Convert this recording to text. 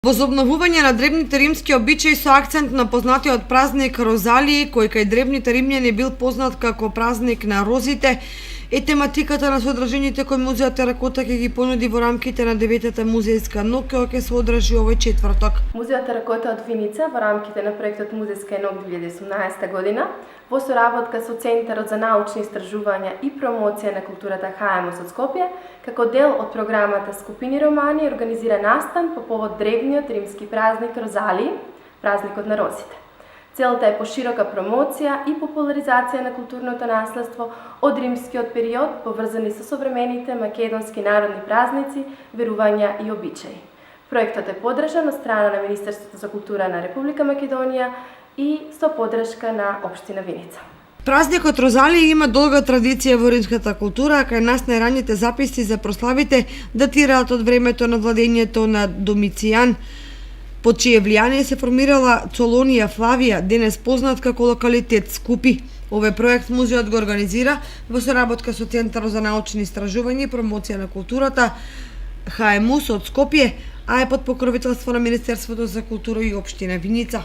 Возобновување на древните римски обичаи со акцент на познатиот празник Розалии, кој кај древните римјани бил познат како празник на розите, е тематиката на содржините кој Музеот Теракота ќе ги понуди во рамките на 9-та музејска ног која ќе се одржи овој четврток. Музеот Теракота од Виница во рамките на проектот Музејска ног 2018 година во соработка со Центарот за научни истражувања и промоција на културата ХМУС од Скопје, како дел од програмата Скупини романи, организира настан по повод древниот римски празник Розалии, празникот на розите. Целта е поширока промоција и популаризација на културното наследство од римскиот период, поврзани со современите македонски народни празници, верувања и обичаи. Проектот е поддржан од страна на Министерството за култура на Република Македонија и со поддршка на општина Виница. Празникот Розалија има долга традиција во римската култура, а кај нас најраните записи за прославите датираат од времето на владењето на Домицијан, под чие влијание се формирала Цолонија Флавија, денес познат како локалитет Скупи. Овој проект музеот го организира во соработка со Центарот за научни истражувања и промоција на културата ХМУС од Скопје, а е под покровителство на Министерството за култура и општина Виница.